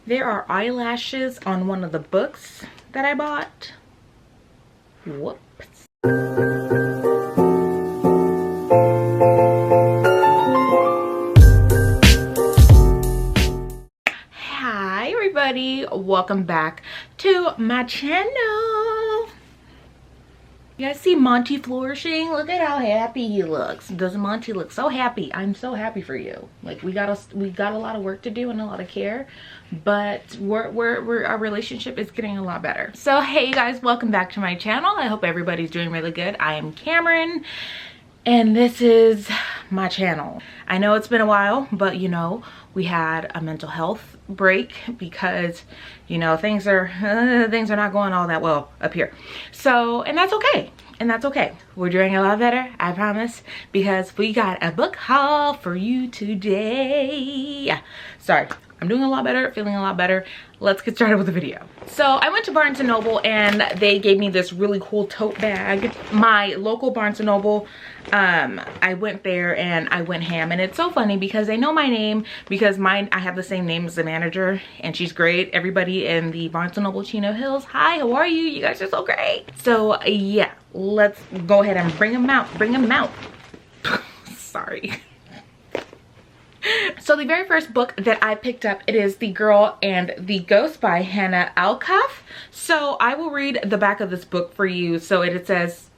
There are eyelashes on one of the books that I bought. Whoops. Hi everybody, welcome back to my channel. You guys see Monty flourishing? Look at how happy he looks. Doesn't Monty look so happy? I'm so happy for you. Like we got a lot of work to do and a lot of care, but our relationship is getting a lot better. So hey you guys, welcome back to my channel. I hope everybody's doing really good. I am Cameron and this is my channel. I know it's been a while, but you know, we had a mental health break because you know things are not going all that well up here. So, and that's okay. And that's okay. We're doing a lot better, I promise, because we got a book haul for you today. Sorry, I'm doing a lot better, feeling a lot better. Let's get started with the video. So I went to Barnes & Noble and they gave me this really cool tote bag. My local Barnes & Noble, I went there and I went ham. And it's so funny because they know my name because I have the same name as the manager and she's great. Everybody in the Barnes & Noble Chino Hills, hi, how are you? You guys are so great. So yeah, let's go ahead and bring them out. Bring them out. Sorry. So the very first book that I picked up, it is The Girl and the Ghost by Hannah Alcoff. So I will read the back of this book for you. It says,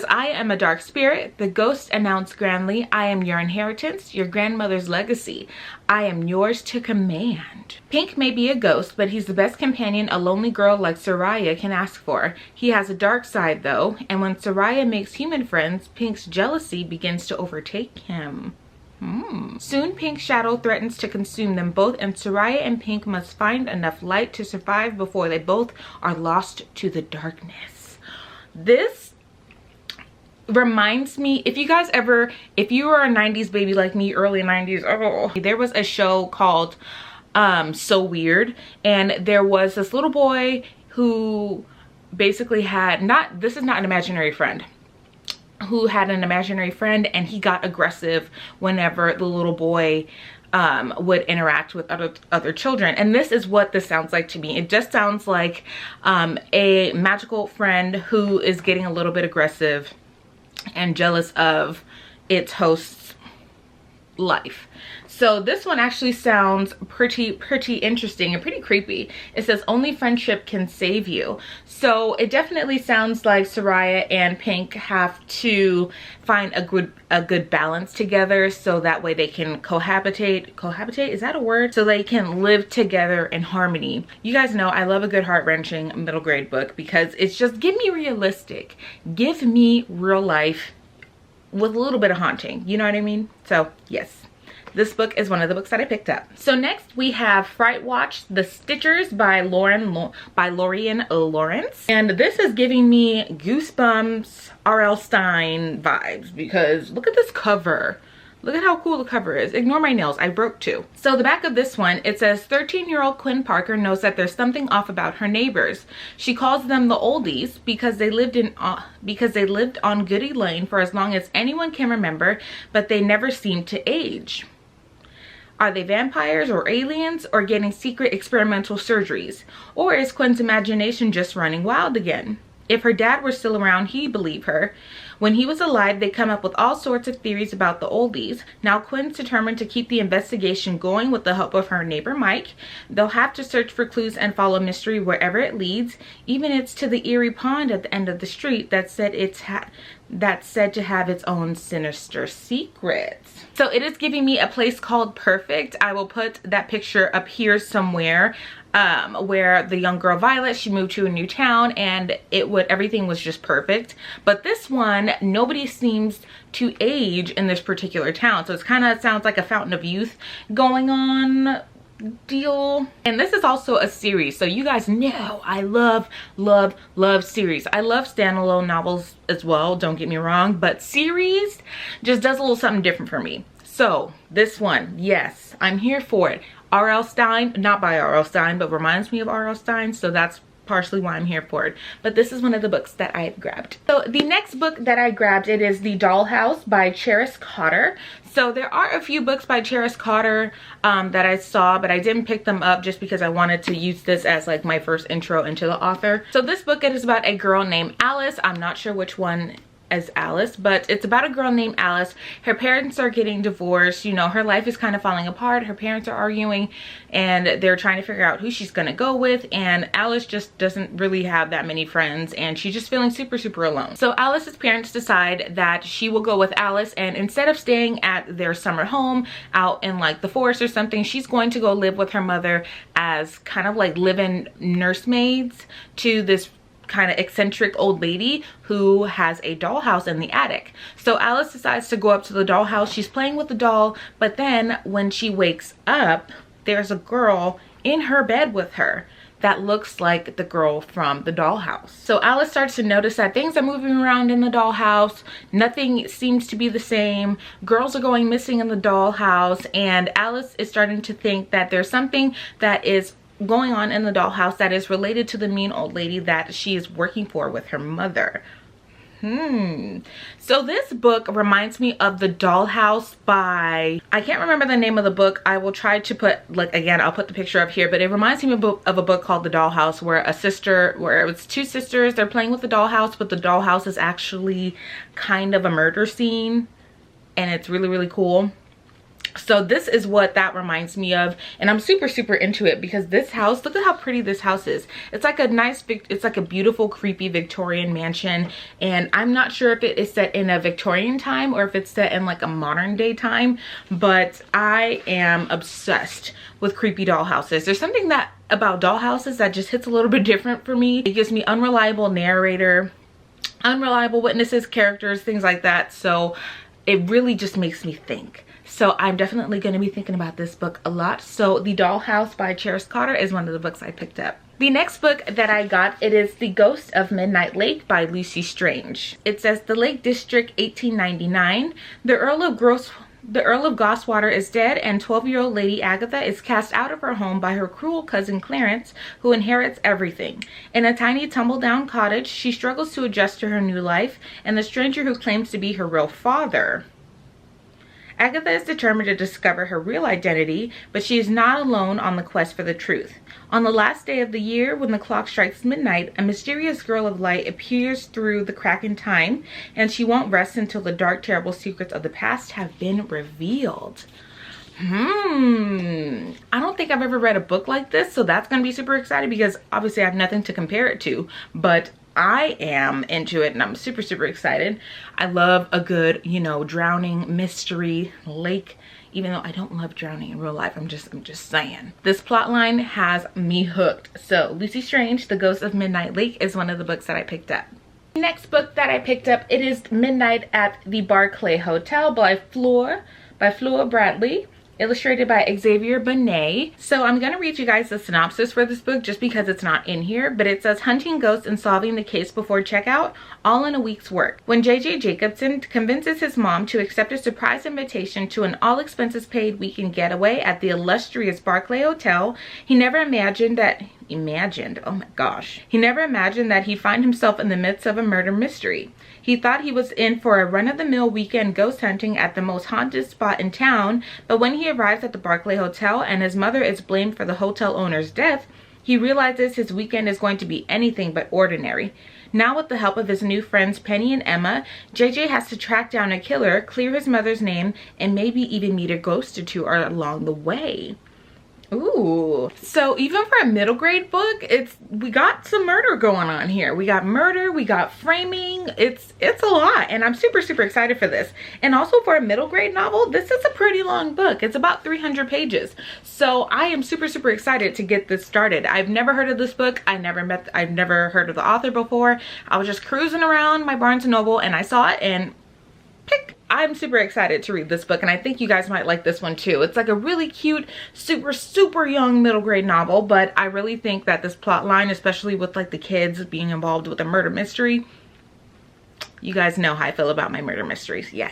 I am a dark spirit. The ghost announced grandly, I am your inheritance, your grandmother's legacy. I am yours to command. Pink may be a ghost, but he's the best companion a lonely girl like Soraya can ask for. He has a dark side though, and when Soraya makes human friends, Pink's jealousy begins to overtake him. Soon Pink's shadow threatens to consume them both, and Soraya and Pink must find enough light to survive before they both are lost to the darkness. This reminds me, if you were a 90s baby like me, early 90s, there was a show called So Weird, and there was this little boy who basically had this is not an imaginary friend, who had an imaginary friend, and he got aggressive whenever the little boy would interact with other children. And this is what this sounds like to me. It just sounds like a magical friend who is getting a little bit aggressive and jealous of its host's life. So this one actually sounds pretty interesting and pretty creepy. It says only friendship can save you. So it definitely sounds like Soraya and Pink have to find a good balance together so that way they can cohabitate. Cohabitate, is that a word? So they can live together in harmony. You guys know I love a good heart-wrenching middle grade book because it's just, give me realistic. Give me real life with a little bit of haunting. You know what I mean? So yes. This book is one of the books that I picked up. So next we have Fright Watch, The Stitchers by Lorian Lawrence. And this is giving me Goosebumps R.L. Stein vibes because look at this cover. Look at how cool the cover is. Ignore my nails, I broke two. So the back of this one, it says 13-year-old Quinn Parker knows that there's something off about her neighbors. She calls them the oldies because they lived on Goody Lane for as long as anyone can remember, but they never seemed to age. Are they vampires or aliens or getting secret experimental surgeries? Or is Quinn's imagination just running wild again? If her dad were still around, he'd believe her. When he was alive, they come up with all sorts of theories about the oldies. Now Quinn's determined to keep the investigation going with the help of her neighbor Mike. They'll have to search for clues and follow mystery wherever it leads. Even it's to the eerie pond at the end of the street that's said to have its own sinister secrets. So it is giving me a place called Perfect. I will put that picture up here somewhere. Where the young girl Violet, she moved to a new town and everything was just perfect. But this one, nobody seems to age in this particular town. So it's kind of sounds like a fountain of youth going on deal. And this is also a series. So you guys know I love series. I love standalone novels as well, don't get me wrong, but series just does a little something different for me. So this one, yes, I'm here for it. R.L. Stein, not by R.L. Stein, but reminds me of R.L. Stein, so that's partially why I'm here for it. But this is one of the books that I grabbed. So the next book that I grabbed, it is The Dollhouse by Cheris Cotter. So there are a few books by Cheris Cotter that I saw, but I didn't pick them up just because I wanted to use this as like my first intro into the author. So this book, it is about a girl named Alice. I'm not sure which one as Alice, but it's about a girl named Alice. Her parents are getting divorced. You know, her life is kind of falling apart. Her parents are arguing and they're trying to figure out who she's gonna go with, and Alice just doesn't really have that many friends and she's just feeling super alone. So Alice's parents decide that she will go with Alice, and instead of staying at their summer home out in like the forest or something, she's going to go live with her mother as kind of like live-in nursemaids to this kind of eccentric old lady who has a dollhouse in the attic. So Alice decides to go up to the dollhouse. She's playing with the doll, but then when she wakes up, there's a girl in her bed with her that looks like the girl from the dollhouse. So Alice starts to notice that things are moving around in the dollhouse. Nothing seems to be the same. Girls are going missing in the dollhouse, and Alice is starting to think that there's something that is going on in the dollhouse that is related to the mean old lady that she is working for with her mother. So this book reminds me of The Dollhouse by, I can't remember the name of the book. I will try to put, like, again, I'll put the picture up here, but it reminds me of a book called The Dollhouse, where it's two sisters, they're playing with the dollhouse, but the dollhouse is actually kind of a murder scene, and it's really cool. So this is what that reminds me of, and I'm super into it because this house, look at how pretty this house is. It's like a nice, it's like a beautiful creepy Victorian mansion, and I'm not sure if it is set in a Victorian time or if it's set in like a modern day time, but I am obsessed with creepy doll houses. There's something that about doll houses that just hits a little bit different for me. It gives me unreliable narrator, unreliable witnesses, characters, things like that. So it really just makes me think. So I'm definitely going to be thinking about this book a lot. So The Dollhouse by Cheris Cotter is one of the books I picked up. The next book that I got, it is The Ghost of Midnight Lake by Lucy Strange. It says, the Lake District, 1899. The Earl of Goswater is dead, and 12-year-old Lady Agatha is cast out of her home by her cruel cousin Clarence, who inherits everything. In a tiny tumble-down cottage, she struggles to adjust to her new life and the stranger who claims to be her real father. Agatha is determined to discover her real identity, but she is not alone on the quest for the truth. On the last day of the year, when the clock strikes midnight, a mysterious girl of light appears through the crack in time, and she won't rest until the dark, terrible secrets of the past have been revealed. I don't think I've ever read a book like this, so that's going to be super exciting because obviously I have nothing to compare it to, but I am into it and I'm super excited. I love a good, you know, drowning mystery lake, even though I don't love drowning in real life. I'm just saying. This plot line has me hooked. So Lucy Strange, The Ghost of Midnight Lake is one of the books that I picked up. The next book that I picked up, it is Midnight at the Barclay Hotel by Fleur Bradley. Illustrated by Xavier Bonnet. So I'm going to read you guys the synopsis for this book just because it's not in here, but it says, hunting ghosts and solving the case before checkout, all in a week's work. When J.J. Jacobson convinces his mom to accept a surprise invitation to an all-expenses-paid weekend getaway at the illustrious Barclay Hotel, he never imagined that he never imagined that he'd find himself in the midst of a murder mystery. He thought he was in for a run-of-the-mill weekend ghost hunting at the most haunted spot in town, but when he arrives at the Barclay Hotel and his mother is blamed for the hotel owner's death, he realizes his weekend is going to be anything but ordinary. Now, with the help of his new friends Penny and Emma, JJ has to track down a killer, clear his mother's name, and maybe even meet a ghost or two along the way. Ooh, so even for a middle grade book, we got some murder going on here. We got murder, we got framing. It's a lot, and I'm super excited for this. And also for a middle grade novel, this is a pretty long book. It's about 300 pages. So I am super excited to get this started. I've never heard of this book. I've never heard of the author before. I was just cruising around my Barnes & Noble and I saw it and pick. I'm super excited to read this book, and I think you guys might like this one too. It's like a really cute, super young middle grade novel, but I really think that this plot line, especially with like the kids being involved with a murder mystery, you guys know how I feel about my murder mysteries. Yeah.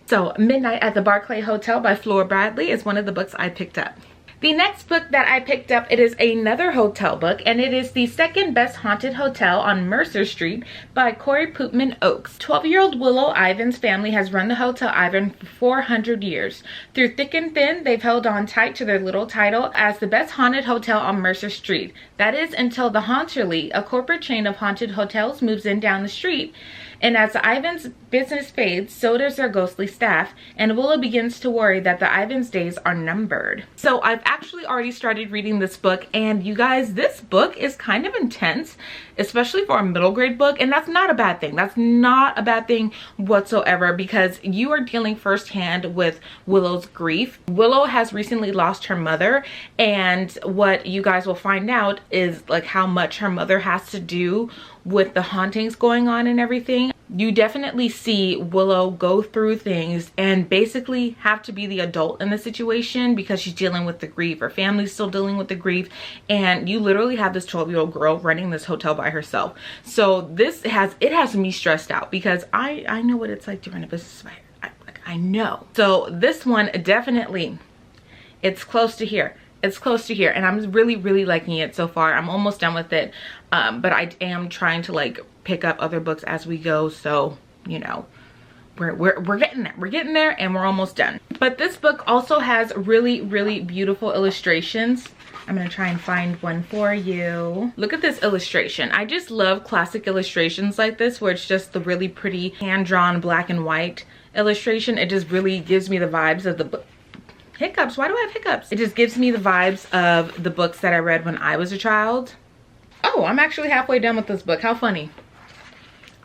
So Midnight at the Barclay Hotel by Fleur Bradley is one of the books I picked up. The next book that I picked up, it is another hotel book, and it is The Second Best Haunted Hotel on Mercer Street by Corey Pootman Oakes. 12-year-old Willow Ivan's family has run the Hotel Ivan for 400 years. Through thick and thin, they've held on tight to their little title as the best haunted hotel on Mercer Street. That is until the Haunterly, a corporate chain of haunted hotels, moves in down the street. And as Ivan's business fades, so does their ghostly staff, and Willow begins to worry that the Ivan's days are numbered. So I've actually already started reading this book, and you guys, this book is kind of intense, especially for a middle grade book, and that's not a bad thing. That's not a bad thing whatsoever, because you are dealing firsthand with Willow's grief. Willow has recently lost her mother, and what you guys will find out is like how much her mother has to do with the hauntings going on and everything. You definitely see Willow go through things and basically have to be the adult in the situation because she's dealing with the grief. Her family's still dealing with the grief, and you literally have this 12-year-old girl running this hotel by herself. So it has me stressed out because I know what it's like to run a business by her. I know. So this one definitely, it's close to here. It's close to here, and I'm really liking it so far. I'm almost done with it, but I am trying to like pick up other books as we go, so you know, we're getting there. We're getting there, and we're almost done. But this book also has really beautiful illustrations. I'm gonna try and find one for you. Look at this illustration. I just love classic illustrations like this, where it's just the really pretty hand-drawn black and white illustration. It just really gives me the vibes of the book. Hiccups, why do I have hiccups? It just gives me the vibes of the books that I read when I was a child. Oh, I'm actually halfway done with this book. How funny.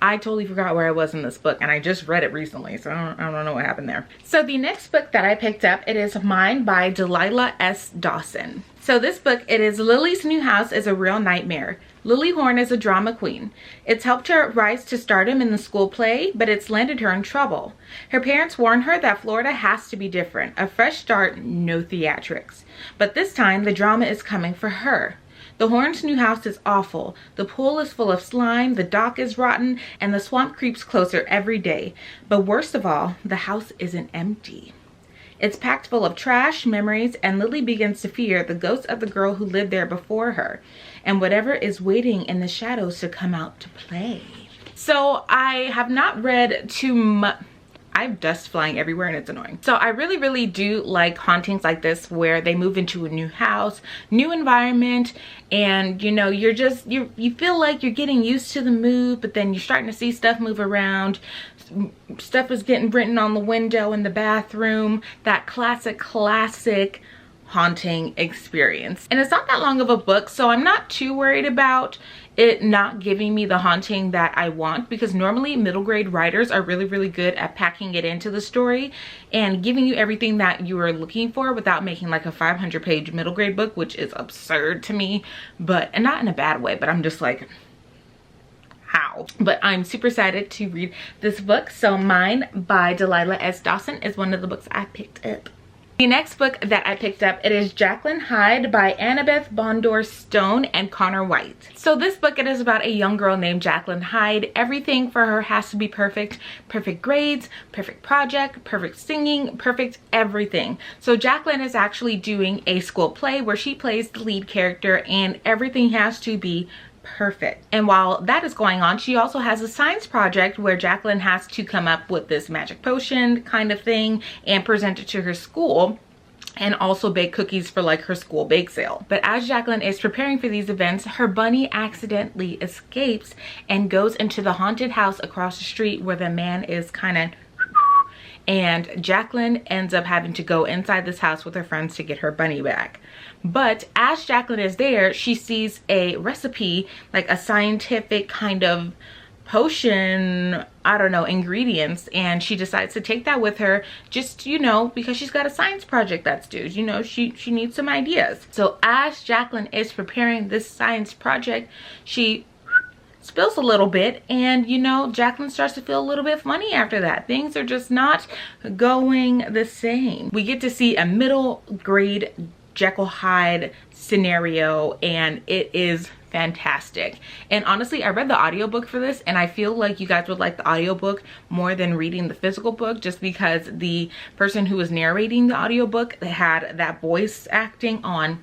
I totally forgot where I was in this book, and I just read it recently, so I don't know what happened there. So the next book that I picked up, it is Mine by Delilah S. Dawson. So this book, it is Lily's New House is a Real Nightmare. Lily Horne is a drama queen. It's helped her rise to stardom in the school play, but it's landed her in trouble. Her parents warn her that Florida has to be different. A fresh start, no theatrics. But this time, the drama is coming for her. The Horne's new house is awful. The pool is full of slime, the dock is rotten, and the swamp creeps closer every day. But worst of all, the house isn't empty. It's packed full of trash, memories, and Lily begins to fear the ghost of the girl who lived there before her, and whatever is waiting in the shadows to come out to play. So I have not read too much. I have dust flying everywhere and it's annoying. So I really do like hauntings like this, where they move into a new house, new environment, and you know, you feel like you're getting used to the move, but then you're starting to see stuff move around. Stuff is getting written on the window in the bathroom. That classic haunting experience. And it's not that long of a book, so I'm not too worried about it not giving me the haunting that I want, because normally middle grade writers are really good at packing it into the story and giving you everything that you are looking for without making like a 500-page middle grade book, which is absurd to me, and not in a bad way, but I'm just like, how? But I'm super excited to read this book. So Mine by Delilah S. Dawson is one of the books I picked up. The next book that I picked up, it is Jaclyn Hyde by Annabeth Bondor Stone and Connor White. So this book, it is about a young girl named Jaclyn Hyde. Everything for her has to be perfect. Perfect grades, perfect project, perfect singing, perfect everything. So Jaclyn is actually doing a school play where she plays the lead character, and everything has to be perfect. And while that is going on, she also has a science project where Jaclyn has to come up with this magic potion kind of thing and present it to her school, and also bake cookies for like her school bake sale. But as Jaclyn is preparing for these events, her bunny accidentally escapes and goes into the haunted house across the street where the man is kind of, and Jaclyn ends up having to go inside this house with her friends to get her bunny back. But as Jaclyn is there, she sees a recipe, like a scientific kind of potion, I don't know, ingredients, and she decides to take that with her, just, you know, because she's got a science project that's due. You know, she needs some ideas. So as Jaclyn is preparing this science project, she spills a little bit, and you know, Jaclyn starts to feel a little bit funny after that. Things are just not going the same. We get to see a middle grade Jaclyn Hyde scenario, and it is fantastic. And honestly, I read the audiobook for this, and I feel like you guys would like the audiobook more than reading the physical book, just because the person who was narrating the audiobook had that voice acting on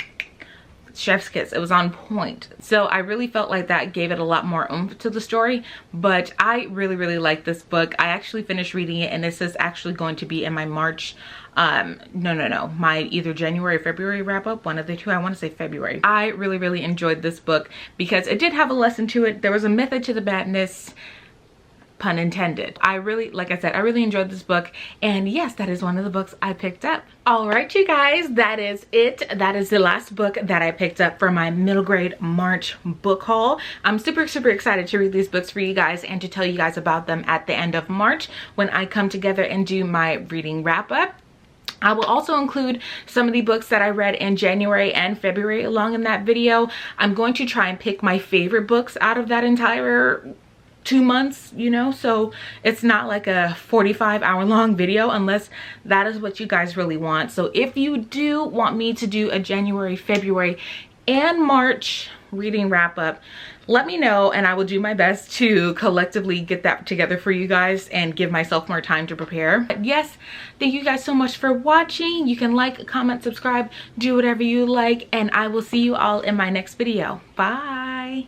chef's kiss. It was on point. So I really felt like that gave it a lot more oomph to the story. But I really like this book. I actually finished reading it, and this is actually going to be in my March my either January or February wrap up, one of the two. I want to say February. I really enjoyed this book because it did have a lesson to it. There was a method to the madness, pun intended. Like I said, I really enjoyed this book, and yes, that is one of the books I picked up. All right, you guys, that is it. That is the last book that I picked up for my middle grade March book haul. I'm super excited to read these books for you guys and to tell you guys about them at the end of March when I come together and do my reading wrap up. I will also include some of the books that I read in January and February along in that video. I'm going to try and pick my favorite books out of that entire 2 months, you know, so it's not like a 45-hour long video unless that is what you guys really want. So if you do want me to do a January, February, and March reading wrap up, let me know, and I will do my best to collectively get that together for you guys and give myself more time to prepare. But yes, thank you guys so much for watching. You can like, comment, subscribe, do whatever you like, and I will see you all in my next video. Bye.